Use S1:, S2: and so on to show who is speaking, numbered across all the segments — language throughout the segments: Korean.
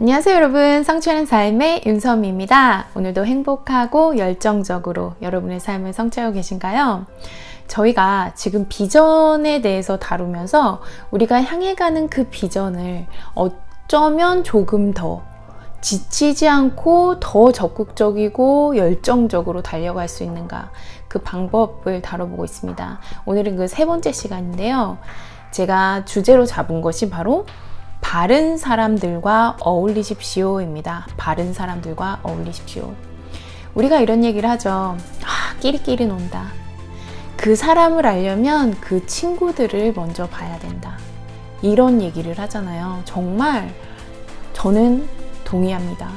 S1: 안녕하세요 여러분, 성취하는 삶의 윤서미입니다. 오늘도 행복하고 열정적으로 여러분의 삶을 성취하고 계신가요? 저희가 지금 비전에 대해서 다루면서 우리가 향해 가는 그 비전을 어쩌면 조금 더 지치지 않고 더 적극적이고 열정적으로 달려갈 수 있는가, 그 방법을 다뤄보고 있습니다. 오늘은 그 세 번째 시간인데요. 제가 주제로 잡은 것이 바로 바른 사람들과 어울리십시오 입니다. 바른 사람들과 어울리십시오. 우리가 이런 얘기를 하죠. 끼리끼리 논다. 그 사람을 알려면 그 친구들을 먼저 봐야 된다. 이런 얘기를 하잖아요. 정말 저는 동의합니다.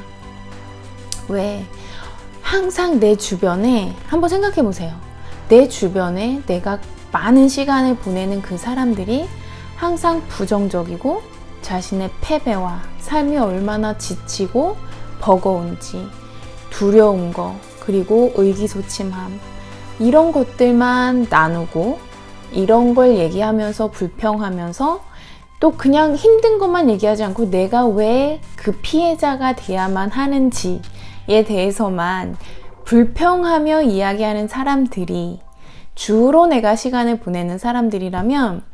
S1: 왜? 항상 내 주변에 한번 생각해 보세요. 내 주변에 내가 많은 시간을 보내는 그 사람들이 항상 부정적이고 자신의 패배와 삶이 얼마나 지치고 버거운지, 두려운 거, 그리고 의기소침함, 이런 것들만 나누고 이런 걸 얘기하면서 불평하면서 또 그냥 힘든 것만 얘기하지 않고 내가 왜 그 피해자가 돼야만 하는지에 대해서만 불평하며 이야기하는 사람들이 주로 내가 시간을 보내는 사람들이라면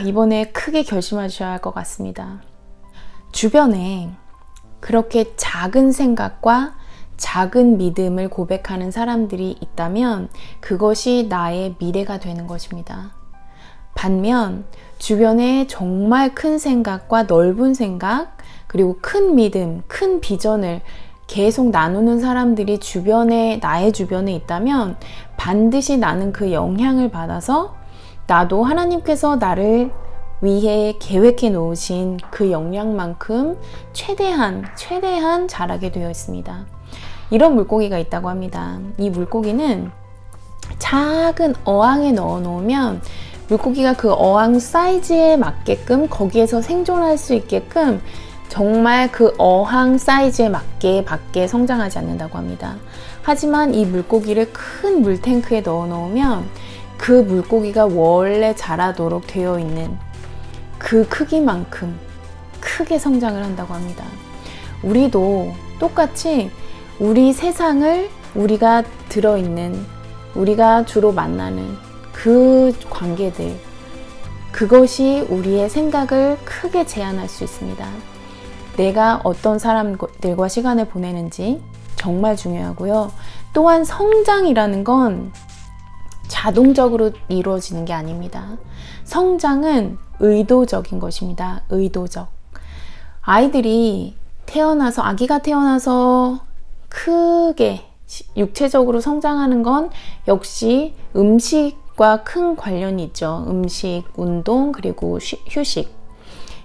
S1: 이번에 크게 결심하셔야 할 것 같습니다. 주변에 그렇게 작은 생각과 작은 믿음을 고백하는 사람들이 있다면 그것이 나의 미래가 되는 것입니다. 반면 주변에 정말 큰 생각과 넓은 생각, 그리고 큰 믿음, 큰 비전을 계속 나누는 사람들이 나의 주변에 있다면 반드시 나는 그 영향을 받아서 나도 하나님께서 나를 위해 계획해 놓으신 그 역량만큼 최대한 자라게 되어 있습니다. 이런 물고기가 있다고 합니다. 이 물고기는 작은 어항에 넣어 놓으면 물고기가 그 어항 사이즈에 맞게끔, 거기에서 생존할 수 있게끔 정말 그 어항 사이즈에 맞게 밖에 성장하지 않는다고 합니다. 하지만 이 물고기를 큰 물탱크에 넣어 놓으면 그 물고기가 원래 자라도록 되어 있는 그 크기만큼 크게 성장을 한다고 합니다. 우리도 똑같이 우리 세상을, 우리가 들어있는, 우리가 주로 만나는 그 관계들, 그것이 우리의 생각을 크게 제한할 수 있습니다. 내가 어떤 사람들과 시간을 보내는지 정말 중요하고요. 또한 성장이라는 건 자동적으로 이루어지는 게 아닙니다. 성장은 의도적인 것입니다. 의도적. 아기가 태어나서 크게 육체적으로 성장하는 건 역시 음식과 큰 관련이 있죠. 음식, 운동, 그리고 휴식.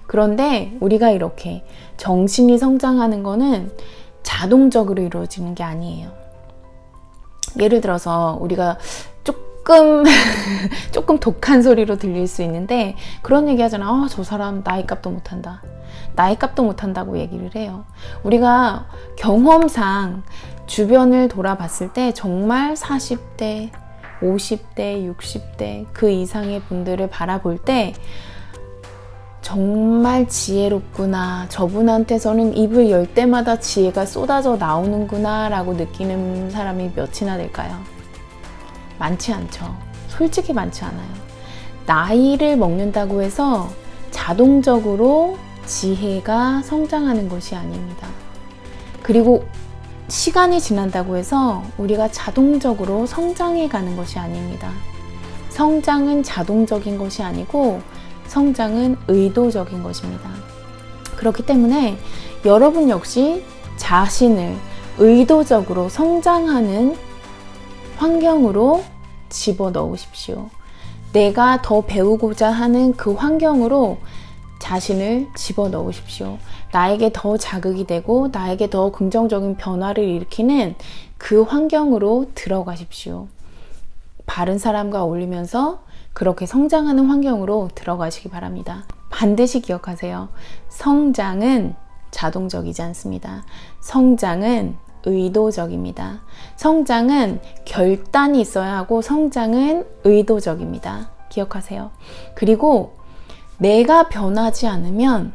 S1: 그런데 우리가 이렇게 정신이 성장하는 거는 자동적으로 이루어지는 게 아니에요. 예를 들어서 우리가 조금 독한 소리로 들릴 수 있는데 그런 얘기 하잖아. 저 사람 나이값도 못한다. 나이값도 못한다고 얘기를 해요. 우리가 경험상 주변을 돌아봤을 때 정말 40대, 50대, 60대 그 이상의 분들을 바라볼 때 정말 지혜롭구나, 저분한테서는 입을 열 때마다 지혜가 쏟아져 나오는구나 라고 느끼는 사람이 몇이나 될까요? 많지 않죠. 솔직히 많지 않아요. 나이를 먹는다고 해서 자동적으로 지혜가 성장하는 것이 아닙니다. 그리고 시간이 지난다고 해서 우리가 자동적으로 성장해 가는 것이 아닙니다. 성장은 자동적인 것이 아니고 성장은 의도적인 것입니다. 그렇기 때문에 여러분 역시 자신을 의도적으로 성장하는 환경으로 집어넣으십시오. 내가 더 배우고자 하는 그 환경으로 자신을 집어넣으십시오. 나에게 더 자극이 되고 나에게 더 긍정적인 변화를 일으키는 그 환경으로 들어가십시오. 바른 사람과 어울리면서 그렇게 성장하는 환경으로 들어가시기 바랍니다. 반드시 기억하세요. 성장은 자동적이지 않습니다. 성장은 의도적입니다. 성장은 결단이 있어야 하고 성장은 의도적입니다. 기억하세요. 그리고 내가 변하지 않으면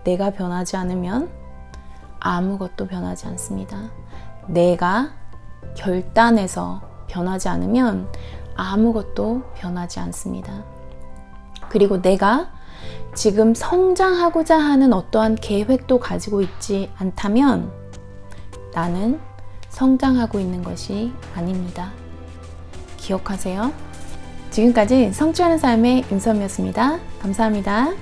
S1: 내가 변하지 않으면 아무것도 변하지 않습니다. 내가 결단해서 변하지 않으면 아무것도 변하지 않습니다. 그리고 내가 지금 성장하고자 하는 어떠한 계획도 가지고 있지 않다면 나는 성장하고 있는 것이 아닙니다. 기억하세요. 지금까지 성취하는 삶의 임선미였습니다. 감사합니다.